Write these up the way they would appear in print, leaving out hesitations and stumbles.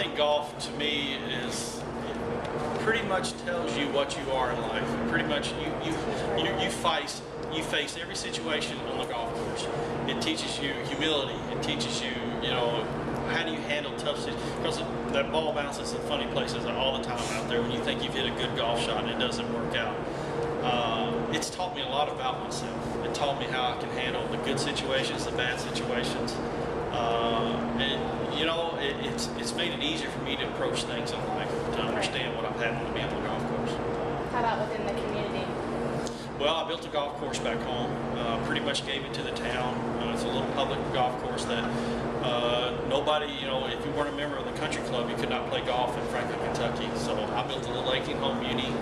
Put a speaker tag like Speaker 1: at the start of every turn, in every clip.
Speaker 1: think golf to me is it pretty much tells you what you are in life. Pretty much you face every situation on the golf course. It teaches you humility. It teaches you, how do you handle tough situations? Because that ball bounces in funny places all the time out there when you think you've hit a good golf shot and it doesn't work out. It's taught me a lot about myself. It taught me how I can handle the good situations, the bad situations. It's made it easier for me to approach things in life, to understand what I've happened to be on the golf course.
Speaker 2: How about within the community?
Speaker 1: Well, I built a golf course back home. Pretty much gave it to the town. It's a little public golf course that nobody, if you weren't a member of the country club, you could not play golf in Franklin, Kentucky. So I built a little 18-hole muni,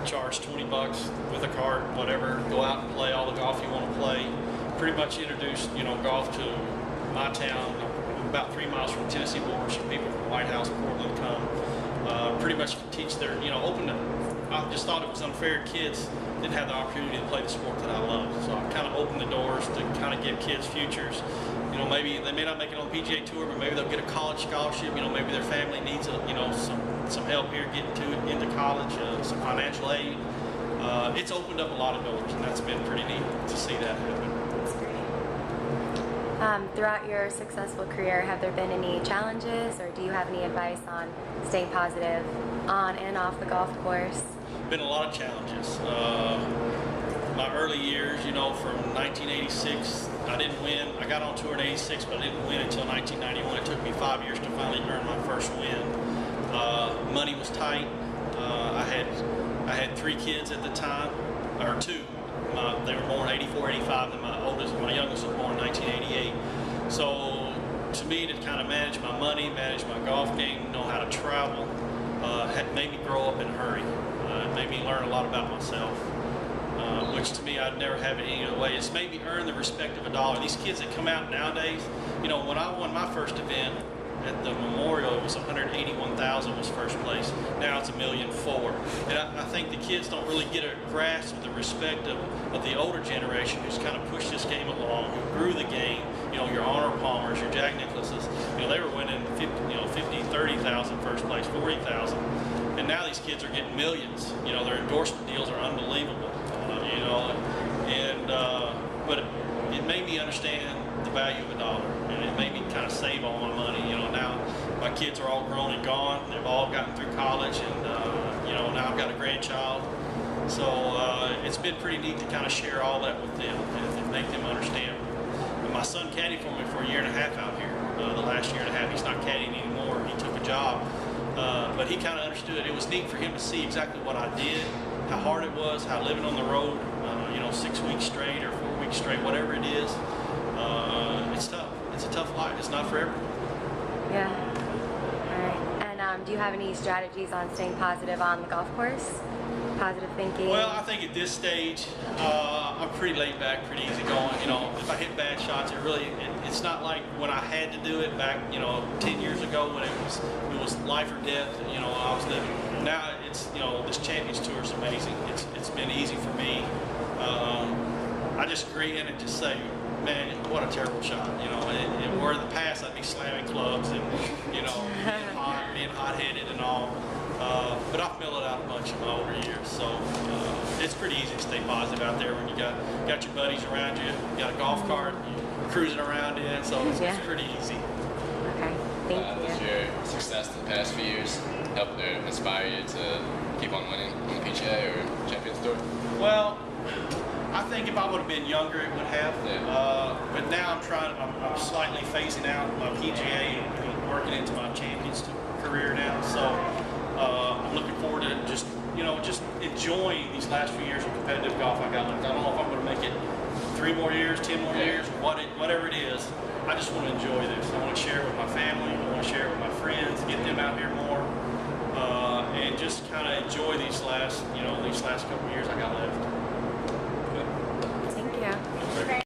Speaker 1: charged $20 with a cart, whatever. Go out and play all the golf you want to play. Pretty much introduced, golf to my town. About 3 miles from Tennessee border, so people from White House, Portland come. Pretty much teach their, open it. I just thought it was unfair kids didn't have the opportunity to play the sport that I love. So I kind of opened the doors to kind of give kids futures. Maybe they may not make it on the PGA Tour, but maybe they'll get a college scholarship. Maybe their family needs some help here getting into college, some financial aid. It's opened up a lot of doors, and that's been pretty neat to see that happen.
Speaker 3: Throughout your successful career, have there been any challenges, or do you have any advice on staying positive on and off the golf course?
Speaker 1: Been a lot of challenges. My early years, from 1986, I didn't win. I got on tour in '86, but I didn't win until 1991. It took me 5 years to finally earn my first win. Money was tight. I had 3 kids at the time, or 2. They were born 84, 85, and my youngest was born in 1988. So to me, to kind of manage my money, manage my golf game, know how to travel, had made me grow up in a hurry. It made me learn a lot about myself, which to me I'd never have it any other way. It's made me earn the respect of a dollar. These kids that come out nowadays, when I won my first event at the Memorial, it was 181,000 was first place. Now it's $1.4 million. And I think the kids don't really get a grasp of the respect of the older generation who's kind of pushed this game along, who grew the game. Your Arnold Palmers, your Jack Nicklaus's, they were winning 50, 30,000 first place, 40,000. And now these kids are getting millions. Their endorsement deals are unbelievable. But it made me understand the value of a dollar, and it made me kind of save all my money. Now my kids are all grown and gone. They've all gotten through college, and now I've got a grandchild. So it's been pretty neat to kind of share all that with them and make them understand. And my son caddied for me for 1.5 years out here. The last 1.5 years, he's not caddying anymore. He took a job, but he kind of understood. It was neat for him to see exactly what I did, how hard it was, how living on the road, 6 weeks straight or 4 weeks straight, whatever it is. It's tough. It's a tough life. It's not for everyone.
Speaker 3: Yeah. All right. And do you have any strategies on staying positive on the golf course? Positive thinking?
Speaker 1: Well, I think at this stage, I'm pretty laid back, pretty easy going. If I hit bad shots, it's not like when I had to do it back, 10 years ago when it was life or death. I was living. Now it's, this Champions Tour is amazing. It's been easy for me. I just grin and just say, man, what a terrible shot. Where in the past I'd be slamming clubs and, being hot-headed and all. But I've mellowed out a bunch in my older years, so it's pretty easy to stay positive out there when you got your buddies around you, you got a golf cart, you're cruising around in, so it's pretty easy.
Speaker 3: Okay, thank you.
Speaker 4: Does your success in the past few years help or inspire you to keep on winning on the PGA or Champions Tour?
Speaker 1: Well, I think if I would have been younger, it would have.
Speaker 4: Yeah.
Speaker 1: But now I'm slightly phasing out my PGA and working into my Champions career now. So I'm looking forward to just enjoying these last few years of competitive golf I got left. I don't know if I'm going to make it 3 more years, 10 more years, whatever it is. I just want to enjoy this. I want to share it with my family. I want to share it with my friends, get them out here more, and just kind of enjoy these last couple of years I got left.